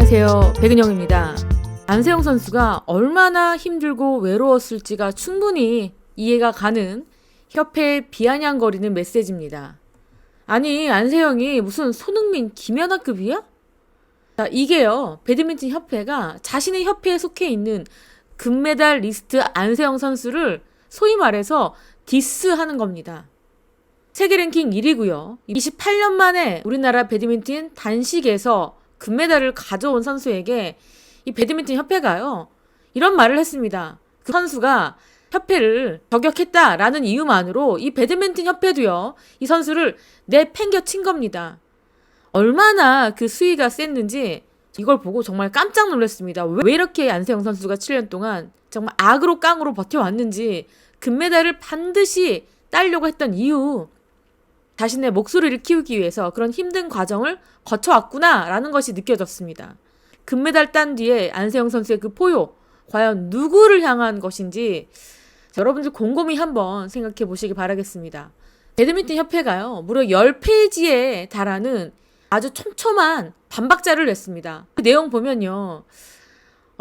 안녕하세요, 백은영입니다. 안세영 선수가 얼마나 힘들고 외로웠을지가 충분히 이해가 가는 협회에 비아냥거리는 메시지입니다. 아니, 안세영이 무슨 손흥민, 김연아급이야? 자, 이게요, 배드민턴 협회가 자신의 협회에 속해 있는 금메달 리스트 안세영 선수를 소위 말해서 디스하는 겁니다. 세계 랭킹 1위고요. 28년 만에 우리나라 배드민턴 단식에서 금메달을 가져온 선수에게 이 배드민턴 협회가요, 이런 말을 했습니다. 그 선수가 협회를 저격했다라는 이유만으로 이 배드민턴 협회도요, 이 선수를 내팽겨친 겁니다. 얼마나 그 수위가 셌는지 이걸 보고 정말 깜짝 놀랐습니다. 왜 이렇게 안세영 선수가 7년 동안 정말 악으로 깡으로 버텨왔는지, 금메달을 반드시 따려고 했던 이유, 자신의 목소리를 키우기 위해서 그런 힘든 과정을 거쳐왔구나라는 것이 느껴졌습니다. 금메달 딴 뒤에 안세영 선수의 그 포효, 과연 누구를 향한 것인지 여러분들 곰곰이 한번 생각해 보시기 바라겠습니다. 배드민턴 협회가요, 무려 10페이지에 달하는 아주 촘촘한 반박자를 냈습니다. 그 내용 보면요,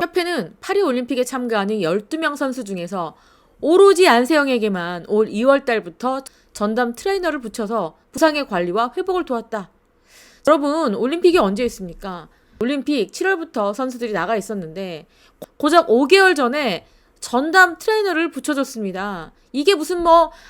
협회는 파리올림픽에 참가하는 12명 선수 중에서 오로지 안세영에게만 올 2월 달부터 전담 트레이너를 붙여서 부상의 관리와 회복을 도왔다. 여러분, 올림픽이 언제 있습니까? 올림픽 7월부터 선수들이 나가 있었는데 고작 5개월 전에 전담 트레이너를 붙여줬습니다. 이게 무슨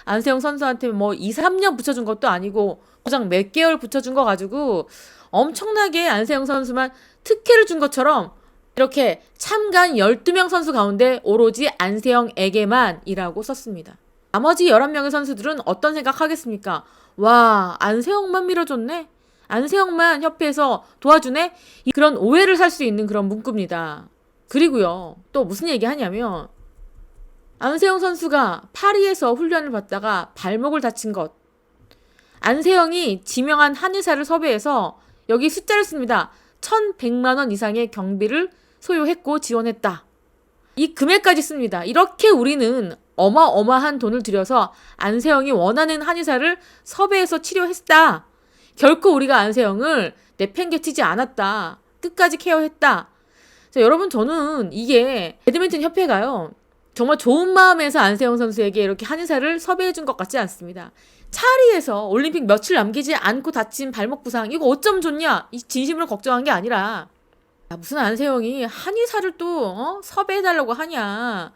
안세영 선수한테 2, 3년 붙여준 것도 아니고 고작 몇 개월 붙여준 거 가지고 엄청나게 안세영 선수만 특혜를 준 것처럼 이렇게 참가한 12명 선수 가운데 오로지 안세영에게만이라고 썼습니다. 나머지 11명의 선수들은 어떤 생각하겠습니까? 와, 안세영만 밀어줬네? 안세영만 협회에서 도와주네? 그런 오해를 살 수 있는 그런 문구입니다. 그리고요, 또 무슨 얘기 하냐면, 안세영 선수가 파리에서 훈련을 받다가 발목을 다친 것, 안세영이 지명한 한의사를 섭외해서 여기 숫자를 씁니다. 1,100만 원 이상의 경비를 소요했고 지원했다. 이 금액까지 씁니다. 이렇게 우리는 어마어마한 돈을 들여서 안세영이 원하는 한의사를 섭외해서 치료했다. 결코 우리가 안세영을 내팽개치지 않았다. 끝까지 케어했다. 자, 여러분, 저는 이게 배드민턴 협회가요, 정말 좋은 마음에서 안세영 선수에게 이렇게 한의사를 섭외해준 것 같지 않습니다. 차리에서 올림픽 며칠 남기지 않고 다친 발목 부상, 이거 어쩜 좋냐? 이 진심으로 걱정한 게 아니라, 무슨 안세영이 한의사를 또 섭외해달라고 하냐?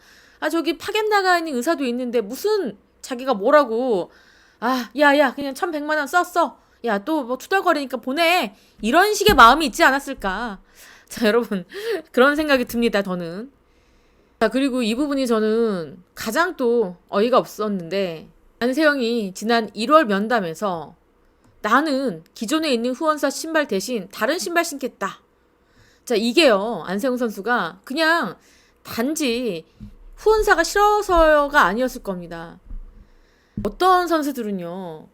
저기 파견 나가 있는 의사도 있는데 무슨 자기가 뭐라고, 야, 그냥 1,100만 원 썼어. 야, 또 투덜거리니까 보내. 이런 식의 마음이 있지 않았을까? 자, 여러분, 그런 생각이 듭니다, 저는. 자, 그리고 이 부분이 저는 가장 또 어이가 없었는데, 안세영이 지난 1월 면담에서 나는 기존에 있는 후원사 신발 대신 다른 신발 신겠다. 자, 이게요, 안세영 선수가 그냥 단지 후원사가 싫어서가 아니었을 겁니다. 어떤 선수들은요,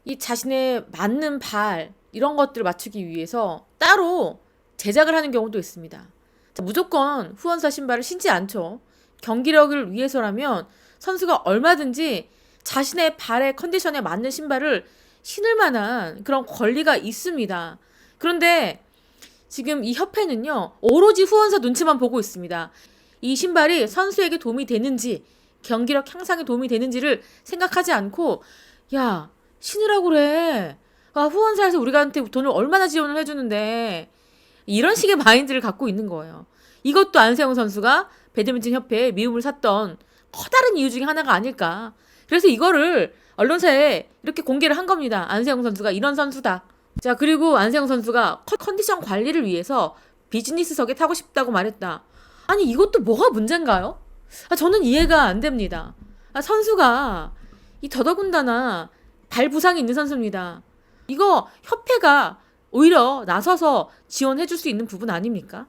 이 자신의 맞는 발, 이런 것들을 맞추기 위해서 따로 제작을 하는 경우도 있습니다. 자, 무조건 후원사 신발을 신지 않죠. 경기력을 위해서라면 선수가 얼마든지 자신의 발의 컨디션에 맞는 신발을 신을 만한 그런 권리가 있습니다. 그런데 지금 이 협회는요, 오로지 후원사 눈치만 보고 있습니다. 이 신발이 선수에게 도움이 되는지, 경기력 향상에 도움이 되는지를 생각하지 않고, 야, 신으라고 그래. 후원사에서 우리한테 돈을 얼마나 지원을 해주는데, 이런 식의 마인드를 갖고 있는 거예요. 이것도 안세영 선수가 배드민턴 협회에 미움을 샀던 커다란 이유 중에 하나가 아닐까. 그래서 이거를 언론사에 이렇게 공개를 한 겁니다. 안세영 선수가 이런 선수다. 자, 그리고 안세영 선수가 컨디션 관리를 위해서 비즈니스석에 타고 싶다고 말했다. 아니, 이것도 뭐가 문제인가요? 저는 이해가 안 됩니다. 선수가 더더군다나 발 부상이 있는 선수입니다. 이거 협회가 오히려 나서서 지원해줄 수 있는 부분 아닙니까?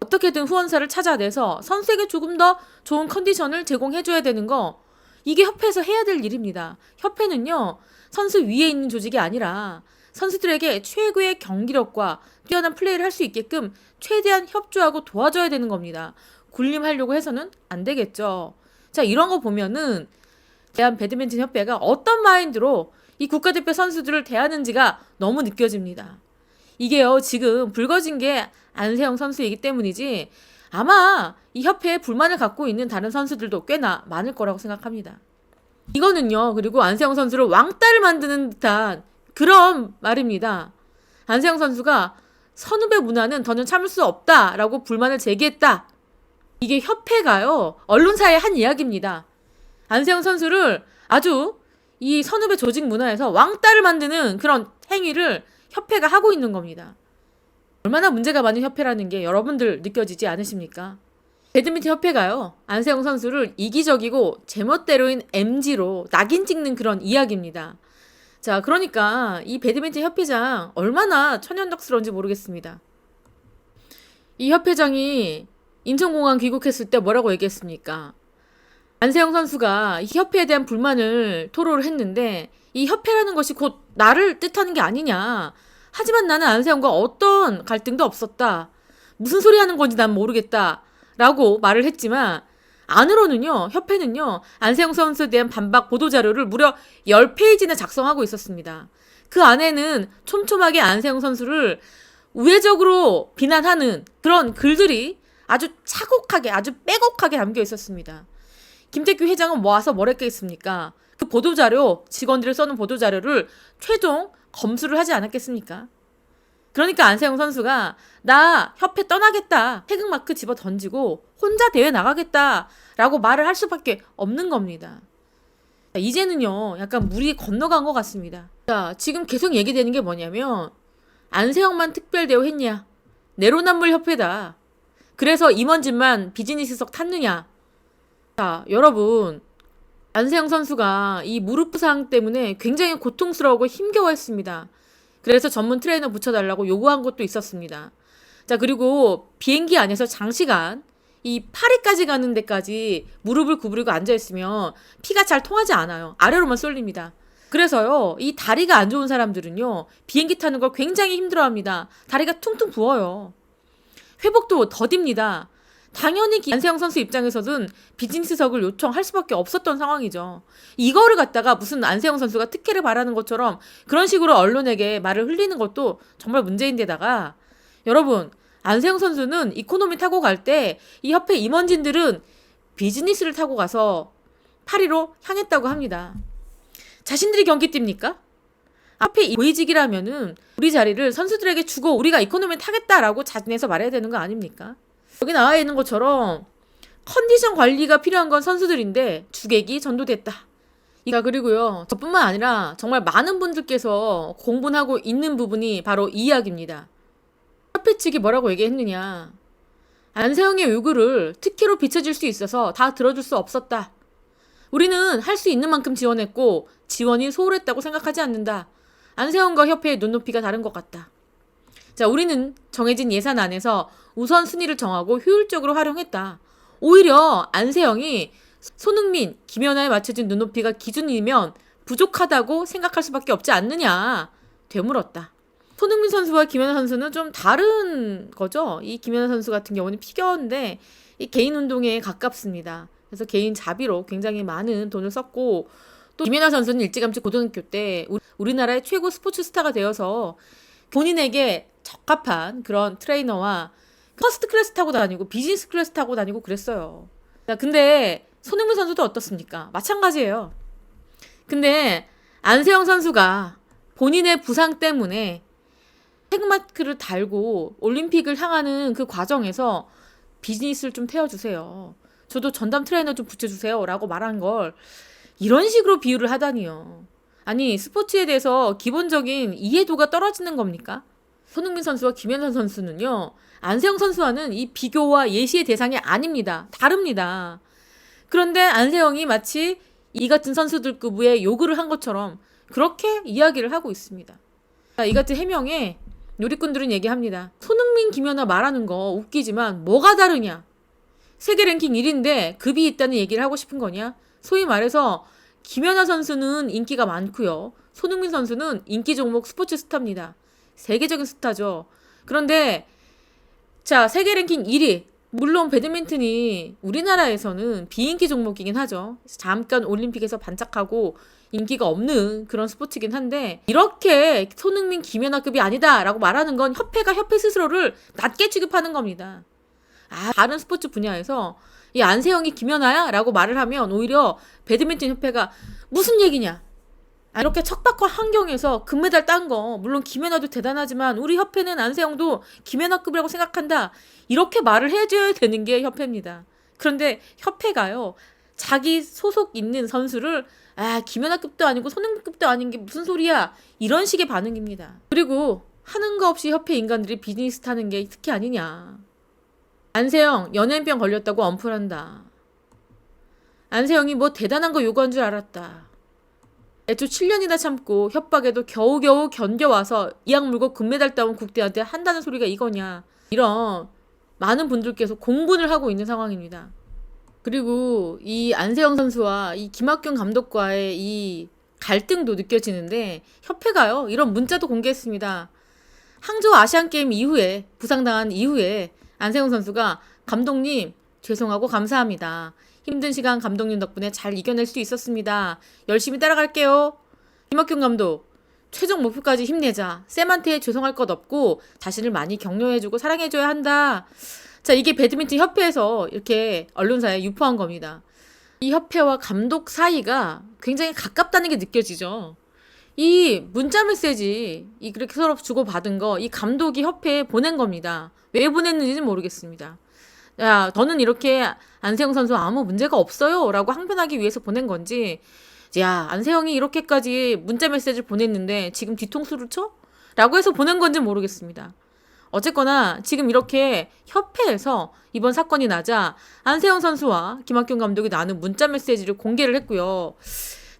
어떻게든 후원사를 찾아내서 선수에게 조금 더 좋은 컨디션을 제공해줘야 되는 거, 이게 협회에서 해야 될 일입니다. 협회는요, 선수 위에 있는 조직이 아니라 선수들에게 최고의 경기력과 뛰어난 플레이를 할 수 있게끔 최대한 협조하고 도와줘야 되는 겁니다. 군림하려고 해서는 안 되겠죠. 자, 이런 거 보면은 대한 배드민턴 협회가 어떤 마인드로 이 국가대표 선수들을 대하는지가 너무 느껴집니다. 이게요, 지금 불거진 게 안세영 선수이기 때문이지 아마 이 협회에 불만을 갖고 있는 다른 선수들도 꽤나 많을 거라고 생각합니다. 이거는요, 그리고 안세영 선수를 왕따를 만드는 듯한 그런 말입니다. 안세영 선수가 선후배 문화는 더는 참을 수 없다라고 불만을 제기했다. 이게 협회가요, 언론사의 한 이야기입니다. 안세영 선수를 아주 이 선후배 조직 문화에서 왕따를 만드는 그런 행위를 협회가 하고 있는 겁니다. 얼마나 문제가 많은 협회라는 게 여러분들 느껴지지 않으십니까? 배드민턴 협회가요, 안세영 선수를 이기적이고 제멋대로인 MG로 낙인 찍는 그런 이야기입니다. 자, 그러니까 이 배드민턴 협회장 얼마나 천연덕스러운지 모르겠습니다. 이 협회장이 인천공항 귀국했을 때 뭐라고 얘기했습니까? 안세영 선수가 이 협회에 대한 불만을 토로를 했는데 이 협회라는 것이 곧 나를 뜻하는 게 아니냐. 하지만 나는 안세영과 어떤 갈등도 없었다. 무슨 소리 하는 건지 난 모르겠다. 라고 말을 했지만 안으로는요, 협회는요, 안세영 선수에 대한 반박 보도자료를 무려 10페이지나 작성하고 있었습니다. 그 안에는 촘촘하게 안세영 선수를 우회적으로 비난하는 그런 글들이 아주 차곡하게, 아주 빼곡하게 담겨 있었습니다. 김태규 회장은 모아서 뭘 했겠습니까? 그 보도자료, 직원들을 써놓은 보도자료를 최종 검수를 하지 않았겠습니까? 그러니까 안세영 선수가 나 협회 떠나겠다, 태극마크 집어 던지고 혼자 대회 나가겠다 라고 말을 할 수밖에 없는 겁니다. 자, 이제는요, 약간 물이 건너간 것 같습니다. 자, 지금 계속 얘기되는 게 뭐냐면 안세영만 특별대우 했냐, 내로남불 협회다, 그래서 임원진만 비즈니스석 탔느냐. 자, 여러분, 안세영 선수가 이 무릎 부상 때문에 굉장히 고통스러워하고 힘겨워했습니다. 그래서 전문 트레이너 붙여달라고 요구한 것도 있었습니다. 자, 그리고 비행기 안에서 장시간 이 파리까지 가는 데까지 무릎을 구부리고 앉아있으면 피가 잘 통하지 않아요. 아래로만 쏠립니다. 그래서요, 이 다리가 안 좋은 사람들은요, 비행기 타는 걸 굉장히 힘들어합니다. 다리가 퉁퉁 부어요. 회복도 더딥니다. 당연히 안세영 선수 입장에서는 비즈니스석을 요청할 수밖에 없었던 상황이죠. 이거를 갖다가 무슨 안세영 선수가 특혜를 바라는 것처럼 그런 식으로 언론에게 말을 흘리는 것도 정말 문제인데다가, 여러분, 안세영 선수는 이코노미 타고 갈 때 이 협회 임원진들은 비즈니스를 타고 가서 파리로 향했다고 합니다. 자신들이 경기 뜁니까? 협회 고위직이라면은 우리 자리를 선수들에게 주고 우리가 이코노미 타겠다라고 자진해서 말해야 되는 거 아닙니까? 여기 나와 있는 것처럼 컨디션 관리가 필요한 건 선수들인데 주객이 전도됐다. 그리고요, 저뿐만 아니라 정말 많은 분들께서 공분하고 있는 부분이 바로 이 이야기입니다. 협회 측이 뭐라고 얘기했느냐. 안세영의 요구를 특혜로 비춰질 수 있어서 다 들어줄 수 없었다. 우리는 할 수 있는 만큼 지원했고 지원이 소홀했다고 생각하지 않는다. 안세영과 협회의 눈높이가 다른 것 같다. 자, 우리는 정해진 예산 안에서 우선순위를 정하고 효율적으로 활용했다. 오히려 안세영이 손흥민, 김연아에 맞춰진 눈높이가 기준이면 부족하다고 생각할 수밖에 없지 않느냐 되물었다. 손흥민 선수와 김연아 선수는 좀 다른 거죠. 이 김연아 선수 같은 경우는 피겨인데 이 개인 운동에 가깝습니다. 그래서 개인 자비로 굉장히 많은 돈을 썼고, 또 김연아 선수는 일찌감치 고등학교 때 우리나라의 최고 스포츠 스타가 되어서 본인에게 적합한 그런 트레이너와 퍼스트 클래스 타고 다니고 비즈니스 클래스 타고 다니고 그랬어요. 자, 근데 손흥민 선수도 어떻습니까? 마찬가지예요. 근데 안세영 선수가 본인의 부상 때문에 태극마크를 달고 올림픽을 향하는 그 과정에서 비즈니스를 좀 태워주세요. 저도 전담 트레이너 좀 붙여주세요 라고 말한 걸 이런 식으로 비유를 하다니요. 아니, 스포츠에 대해서 기본적인 이해도가 떨어지는 겁니까? 손흥민 선수와 김연아 선수는요, 안세영 선수와는 이 비교와 예시의 대상이 아닙니다. 다릅니다. 그런데 안세영이 마치 이 같은 선수들급의 요구를 한 것처럼 그렇게 이야기를 하고 있습니다. 자, 이 같은 해명에 요리꾼들은 얘기합니다. 손흥민, 김연아 말하는 거 웃기지만 뭐가 다르냐? 세계 랭킹 1위인데 급이 있다는 얘기를 하고 싶은 거냐? 소위 말해서 김연아 선수는 인기가 많고요. 손흥민 선수는 인기 종목 스포츠 스타입니다. 세계적인 스타죠. 그런데 자, 세계 랭킹 1위 물론 배드민턴이 우리나라에서는 비인기 종목이긴 하죠. 잠깐 올림픽에서 반짝하고 인기가 없는 그런 스포츠이긴 한데 이렇게 손흥민, 김연아급이 아니다라고 말하는 건 협회가 협회 스스로를 낮게 취급하는 겁니다. 다른 스포츠 분야에서 이 안세영이 김연아야? 라고 말을 하면 오히려 배드민턴 협회가 무슨 얘기냐? 이렇게 척박한 환경에서 금메달 딴 거 물론 김연아도 대단하지만 우리 협회는 안세영도 김연아급이라고 생각한다. 이렇게 말을 해줘야 되는 게 협회입니다. 그런데 협회가요. 자기 소속 있는 선수를 김연아급도 아니고 손흥민급도 아닌 게 무슨 소리야. 이런 식의 반응입니다. 그리고 하는 거 없이 협회 인간들이 비즈니스 타는 게 특히 아니냐. 안세영 연예인병 걸렸다고 엄풀한다. 안세영이 뭐 대단한 거 요구한 줄 알았다. 애초 7년이나 참고 협박에도 겨우겨우 견뎌와서 이악 물고 금메달 따온 국대한테 한다는 소리가 이거냐. 이런 많은 분들께서 공분을 하고 있는 상황입니다. 그리고 이 안세영 선수와 이 김학균 감독과의 이 갈등도 느껴지는데 협회가요. 이런 문자도 공개했습니다. 항저우 아시안게임 이후에 부상당한 이후에 안세영 선수가 감독님 죄송하고 감사합니다. 힘든 시간 감독님 덕분에 잘 이겨낼 수 있었습니다. 열심히 따라갈게요. 김학균 감독 최종 목표까지 힘내자. 쌤한테 죄송할 것 없고 자신을 많이 격려해주고 사랑해줘야 한다. 자, 이게 배드민턴 협회에서 이렇게 언론사에 유포한 겁니다. 이 협회와 감독 사이가 굉장히 가깝다는 게 느껴지죠. 이 문자 메시지 그렇게 서로 주고받은 거 이 감독이 협회에 보낸 겁니다. 왜 보냈는지는 모르겠습니다. 야, 저는 이렇게 안세영 선수 아무 문제가 없어요 라고 항변하기 위해서 보낸 건지 야, 안세영이 이렇게까지 문자 메시지를 보냈는데 지금 뒤통수를 쳐? 라고 해서 보낸 건지 모르겠습니다. 어쨌거나 지금 이렇게 협회에서 이번 사건이 나자 안세영 선수와 김학균 감독이 나눈 문자 메시지를 공개를 했고요.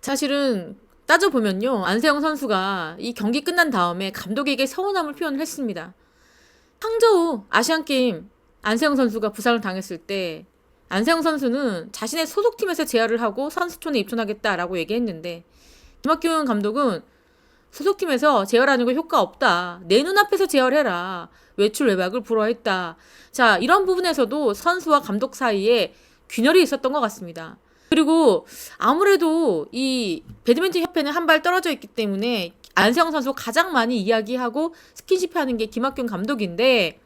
사실은 따져보면요. 안세영 선수가 이 경기 끝난 다음에 감독에게 서운함을 표현을 했습니다. 항저우 아시안게임 안세영 선수가 부상을 당했을 때 안세영 선수는 자신의 소속팀에서 재활을 하고 선수촌에 입촌하겠다라고 얘기했는데 김학균 감독은 소속팀에서 재활하는 거 효과 없다. 내 눈앞에서 재활해라. 외출 외박을 불허했다. 자, 이런 부분에서도 선수와 감독 사이에 균열이 있었던 것 같습니다. 그리고 아무래도 이 배드민턴 협회는 한 발 떨어져 있기 때문에 안세영 선수가 가장 많이 이야기하고 스킨십하는 게 김학균 감독인데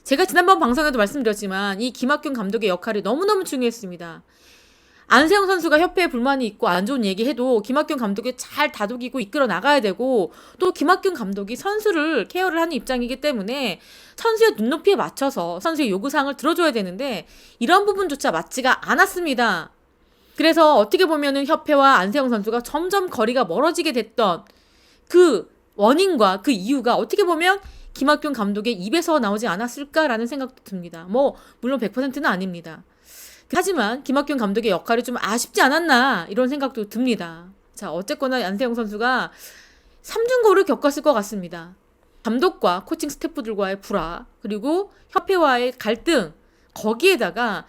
제가 지난번 방송에도 말씀드렸지만 이 김학균 감독의 역할이 너무너무 중요했습니다. 안세영 선수가 협회에 불만이 있고 안 좋은 얘기해도 김학균 감독이 잘 다독이고 이끌어 나가야 되고 또 김학균 감독이 선수를 케어를 하는 입장이기 때문에 선수의 눈높이에 맞춰서 선수의 요구사항을 들어줘야 되는데 이런 부분조차 맞지가 않았습니다. 그래서 어떻게 보면은 협회와 안세영 선수가 점점 거리가 멀어지게 됐던 그 원인과 그 이유가 어떻게 보면 김학균 감독의 입에서 나오지 않았을까라는 생각도 듭니다. 물론 100%는 아닙니다. 하지만 김학균 감독의 역할이 좀 아쉽지 않았나 이런 생각도 듭니다. 자, 어쨌거나 안세영 선수가 삼중고를 겪었을 것 같습니다. 감독과 코칭 스태프들과의 불화, 그리고 협회와의 갈등, 거기에다가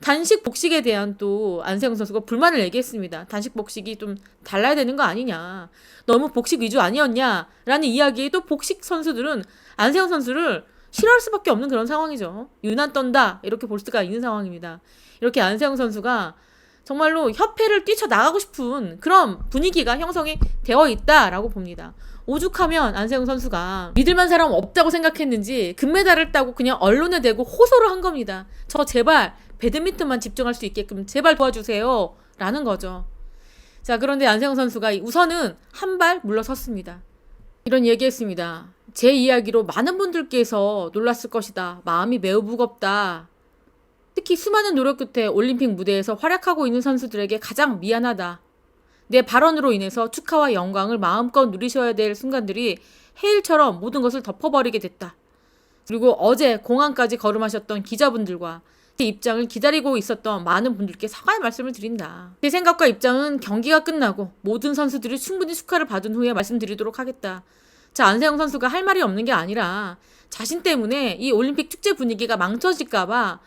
단식 복식에 대한 또 안세영 선수가 불만을 얘기했습니다. 단식 복식이 좀 달라야 되는 거 아니냐. 너무 복식 위주 아니었냐. 라는 이야기에 또 복식 선수들은 안세영 선수를 싫어할 수밖에 없는 그런 상황이죠. 유난 떤다. 이렇게 볼 수가 있는 상황입니다. 이렇게 안세영 선수가 정말로 협회를 뛰쳐나가고 싶은 그런 분위기가 형성이 되어 있다라고 봅니다. 오죽하면 안세영 선수가 믿을만 사람 없다고 생각했는지 금메달을 따고 그냥 언론에 대고 호소를 한 겁니다. 저 제발 배드민턴만 집중할 수 있게끔 제발 도와주세요 라는 거죠. 자, 그런데 안세영 선수가 우선은 한 발 물러섰습니다. 이런 얘기했습니다. 제 이야기로 많은 분들께서 놀랐을 것이다. 마음이 매우 무겁다. 특히 수많은 노력 끝에 올림픽 무대에서 활약하고 있는 선수들에게 가장 미안하다. 내 발언으로 인해서 축하와 영광을 마음껏 누리셔야 될 순간들이 해일처럼 모든 것을 덮어버리게 됐다. 그리고 어제 공항까지 걸음하셨던 기자분들과 제 입장을 기다리고 있었던 많은 분들께 사과의 말씀을 드린다. 제 생각과 입장은 경기가 끝나고 모든 선수들이 충분히 축하를 받은 후에 말씀드리도록 하겠다. 자, 안세영 선수가 할 말이 없는 게 아니라 자신 때문에 이 올림픽 축제 분위기가 망쳐질까봐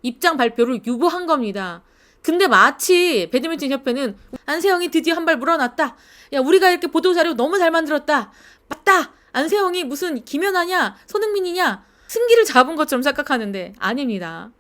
입장 발표를 유보한 겁니다. 근데 마치 배드민턴 협회는 안세영이 드디어 한 발 물어났다. 야, 우리가 이렇게 보도자료 너무 잘 만들었다. 맞다. 안세영이 무슨 김연아냐 손흥민이냐 승기를 잡은 것처럼 착각하는데 아닙니다.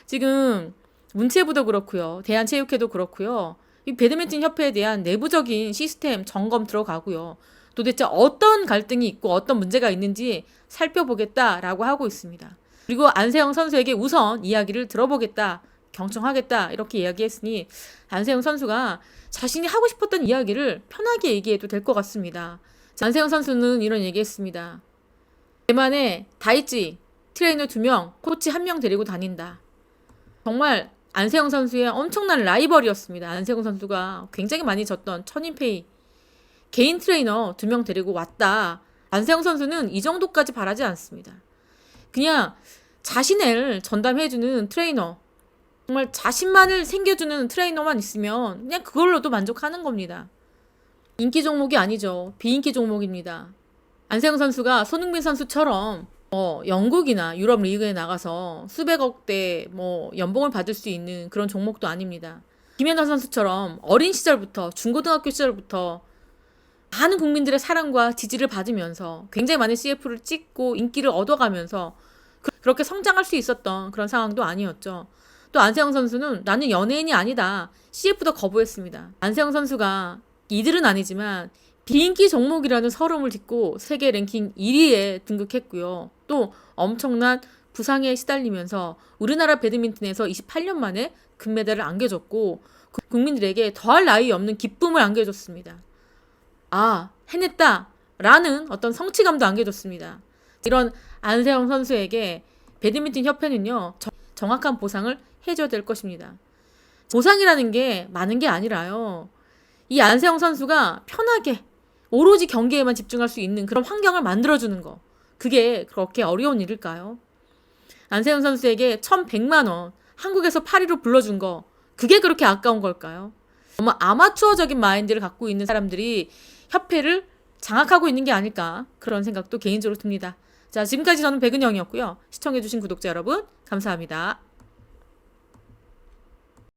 지금 문체부도 그렇고요. 대한체육회도 그렇고요. 이 배드민턴 협회에 대한 내부적인 시스템 점검 들어가고요. 도대체 어떤 갈등이 있고 어떤 문제가 있는지 살펴보겠다라고 하고 있습니다. 그리고 안세영 선수에게 우선 이야기를 들어보겠다, 경청하겠다 이렇게 이야기했으니 안세영 선수가 자신이 하고 싶었던 이야기를 편하게 얘기해도 될 것 같습니다. 안세영 선수는 이런 얘기했습니다. 대만에 다이치 트레이너 2명, 코치 1명 데리고 다닌다. 정말 안세영 선수의 엄청난 라이벌이었습니다. 안세영 선수가 굉장히 많이 졌던 천인페이 개인 트레이너 2명 데리고 왔다. 안세영 선수는 이 정도까지 바라지 않습니다. 그냥 자신을 전담해주는 트레이너, 정말 자신만을 챙겨주는 트레이너만 있으면 그냥 그걸로도 만족하는 겁니다. 인기 종목이 아니죠. 비인기 종목입니다. 안세영 선수가 손흥민 선수처럼 영국이나 유럽 리그에 나가서 수백억대 연봉을 받을 수 있는 그런 종목도 아닙니다. 김연아 선수처럼 어린 시절부터 중고등학교 시절부터 많은 국민들의 사랑과 지지를 받으면서 굉장히 많은 CF를 찍고 인기를 얻어가면서 그렇게 성장할 수 있었던 그런 상황도 아니었죠. 또 안세영 선수는 나는 연예인이 아니다. CF도 거부했습니다. 안세영 선수가 이들은 아니지만 비인기 종목이라는 서름을 딛고 세계 랭킹 1위에 등극했고요. 또 엄청난 부상에 시달리면서 우리나라 배드민턴에서 28년 만에 금메달을 안겨줬고 국민들에게 더할 나위 없는 기쁨을 안겨줬습니다. 아, 해냈다 라는 어떤 성취감도 안겨줬습니다. 이런 안세영 선수에게 배드민턴 협회는요, 정확한 보상을 해줘야 될 것입니다. 보상이라는 게 많은 게 아니라요, 이 안세영 선수가 편하게 오로지 경기에만 집중할 수 있는 그런 환경을 만들어주는 거, 그게 그렇게 어려운 일일까요? 안세영 선수에게 1,100만 원 한국에서 파리로 불러준 거, 그게 그렇게 아까운 걸까요? 너무 아마추어적인 마인드를 갖고 있는 사람들이 협회를 장악하고 있는 게 아닐까, 그런 생각도 개인적으로 듭니다. 자, 지금까지 저는 백은영이었고요. 시청해주신 구독자 여러분 감사합니다.